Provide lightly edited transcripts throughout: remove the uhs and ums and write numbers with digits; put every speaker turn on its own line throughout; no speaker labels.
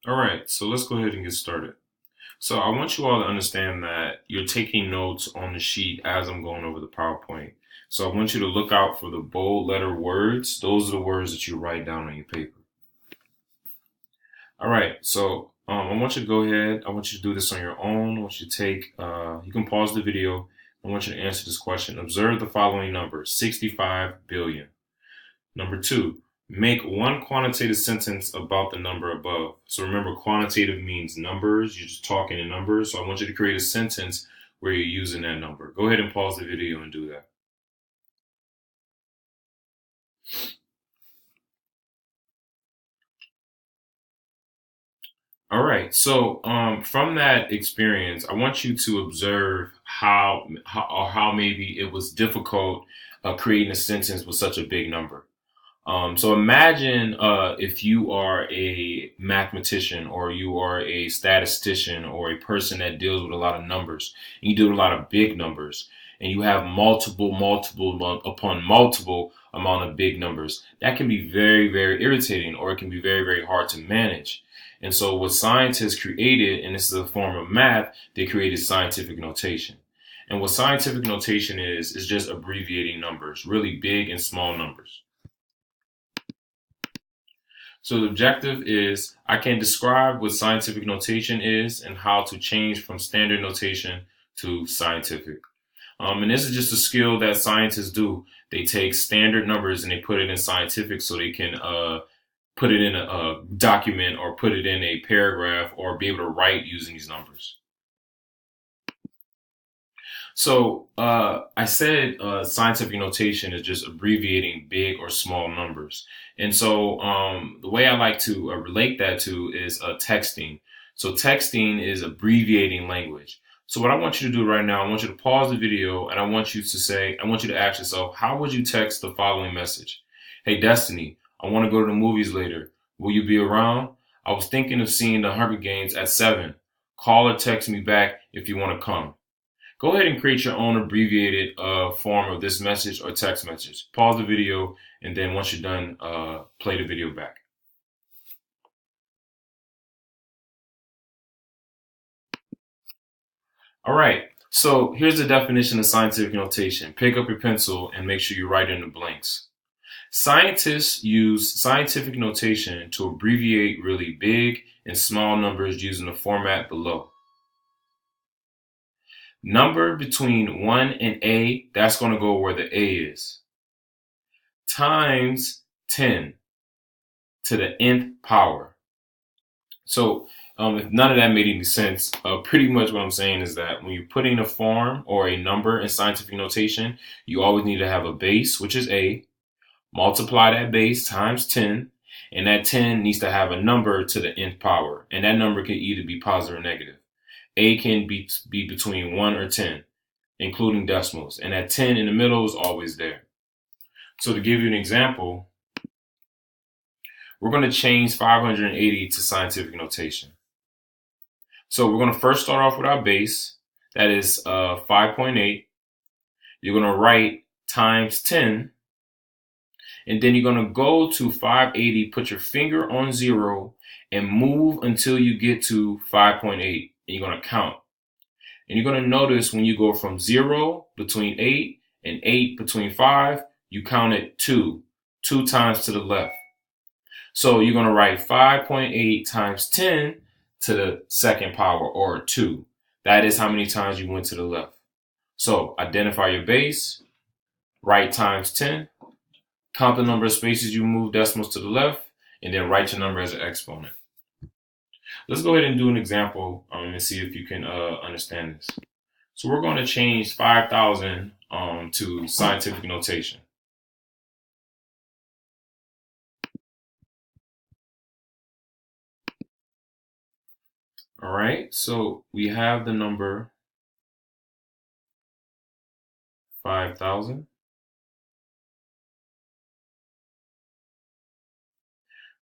All right, so let's go ahead and get started. So I want you all to understand that you're taking notes on the sheet as I'm going over the PowerPoint. So I want you to look out for the bold letter words. Those are the words that you write down on your paper. All right, so I want you to go ahead. I want you to do this on your own. I want you to you can pause the video. I want you to answer this question. Observe the following number, 65 billion. Number two, make one quantitative sentence about the number above. So remember, quantitative means numbers. You're just talking in numbers. So I want you to create a sentence where you're using that number. Go ahead and pause the video and do that. All right. So from that experience, I want you to observe how maybe it was difficult creating a sentence with such a big number. So imagine if you are a mathematician or you are a statistician or a person that deals with a lot of numbers and you deal with a lot of big numbers and you have multiple upon multiple amount of big numbers. That can be very, very irritating or it can be very, very hard to manage. And so what scientists created, and this is a form of math, they created scientific notation. And what scientific notation is just abbreviating numbers, really big and small numbers. So the objective is I can describe what scientific notation is and how to change from standard notation to scientific. And this is just a skill that scientists do. They take standard numbers and they put it in scientific so they can put it in a document or put it in a paragraph or be able to write using these numbers. So I said scientific notation is just abbreviating big or small numbers. And so the way I like to relate that to is texting. So texting is abbreviating language. So what I want you to do right now, I want you to pause the video and I want you to ask yourself, how would you text the following message? Hey, Destiny, I want to go to the movies later. Will you be around? I was thinking of seeing the Hunger Games at 7. Call or text me back if you want to come. Go ahead and create your own abbreviated form of this message or text message. Pause the video, and then once you're done, play the video back. All right, so here's the definition of scientific notation. Pick up your pencil and make sure you write in the blanks. Scientists use scientific notation to abbreviate really big and small numbers using the format below. Number between 1 and A, that's going to go where the A is. Times 10 to the nth power. So if none of that made any sense, pretty much what I'm saying is that when you're putting a form or a number in scientific notation, you always need to have a base, which is A, multiply that base times 10, and that 10 needs to have a number to the nth power, and that number can either be positive or negative. A can be between 1 or 10, including decimals, and that 10 in the middle is always there. So to give you an example, we're going to change 580 to scientific notation. So we're going to first start off with our base. That is 5.8. You're going to write times 10. And then you're going to go to 580, put your finger on 0, and move until you get to 5.8. And you're going to count. And you're going to notice when you go from 0 between 8 and 8 between 5, you count it 2 times to the left. So you're going to write 5.8 times 10 to the second power, or 2. That is how many times you went to the left. So identify your base, write times 10, count the number of spaces you move decimals to the left, and then write your number as an exponent. Let's go ahead and do an example and see if you can understand this. So we're going to change 5,000 to scientific notation. All right, so we have the number 5,000.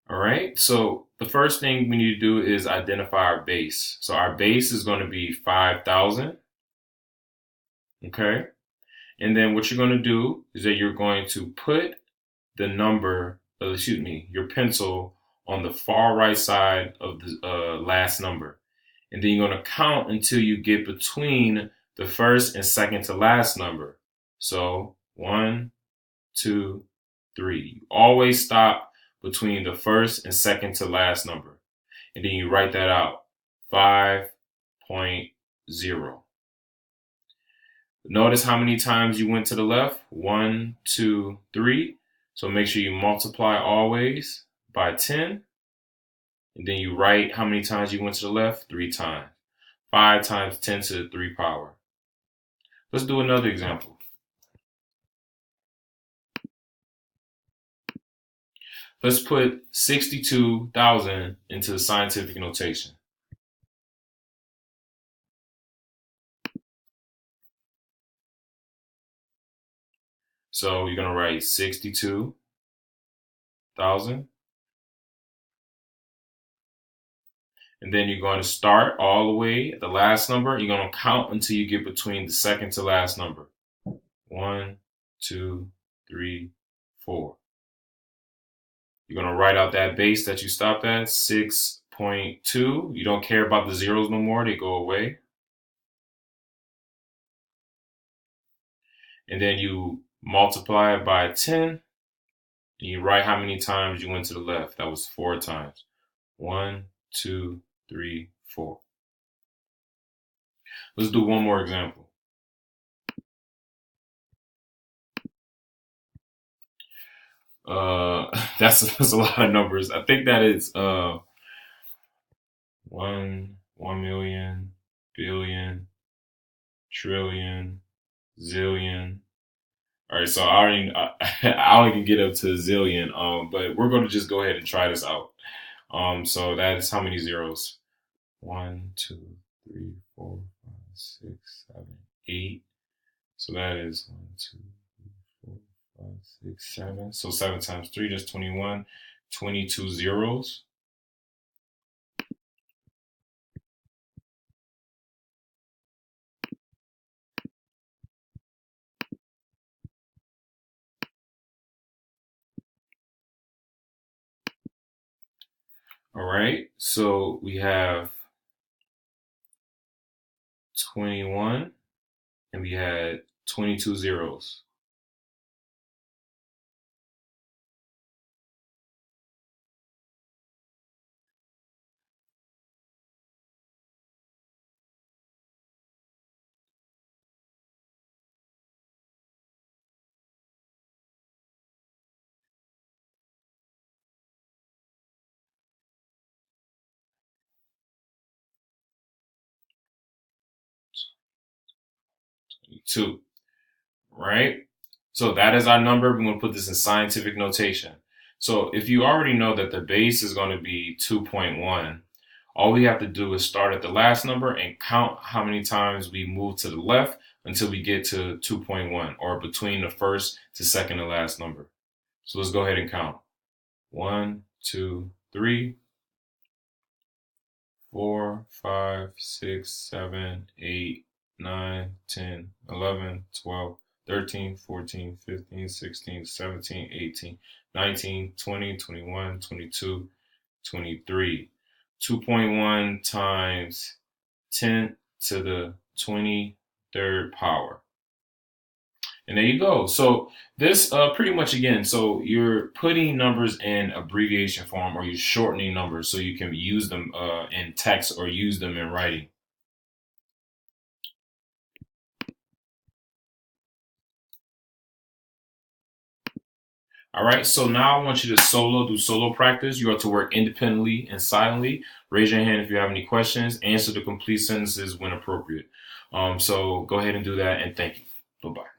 All right, so the first thing we need to do is identify our base. So our base is going to be 5,000. Okay, and then what you're going to do is that you're going to put the number, your pencil on the far right side of the last number. And then you're going to count until you get between the first and second to last number. So 1, 2, 3. You always stop between the first and second to last number. And then you write that out. 5.0. Notice how many times you went to the left. 1, 2, 3. So make sure you multiply always by 10. And then you write how many times you went to the left. 3 times. 5 times 10 to the 3 power. Let's do another example. Let's put 62,000 into the scientific notation. So you're going to write 62,000. And then you're going to start all the way at the last number. You're going to count until you get between the second to last number. 1, 2, 3, 4. You're going to write out that base that you stopped at, 6.2. You don't care about the zeros no more. They go away. And then you multiply it by 10. And you write how many times you went to the left. That was 4 times. 1, 2, 3, 4. Let's do one more example. That's a lot of numbers. I think that is 1 million, billion, trillion, zillion. All right, so I only can get up to a zillion. But we're going to just go ahead and try this out. So that is how many zeros? 1, 2, 3, 4, 5, 6, 7, 8. So that is 1, 2, 3, 4, 5, 6, 7. So 7 times 3, that's 21. 22 zeros. All right, so we have 21 and we had 22 zeros. Two, right? So that is our number. We're going to put this in scientific notation. So if you already know that the base is going to be 2.1, all we have to do is start at the last number and count how many times we move to the left until we get to 2.1, or between the first to second to last number. So let's go ahead and count. 1, 2, 3, 4, 5, 6, 7, 8, 9, 10, 11, 12, 13, 14, 15, 16, 17, 18, 19, 20, 21, 22, 23. 2.1 times 10 to the 23rd power. And there you go. So this pretty much, again, so you're putting numbers in abbreviation form, or you're shortening numbers so you can use them in text or use them in writing. All right, so now I want you to do solo practice. You are to work independently and silently. Raise your hand if you have any questions. Answer the complete sentences when appropriate. So go ahead and do that, and thank you. Bye-bye.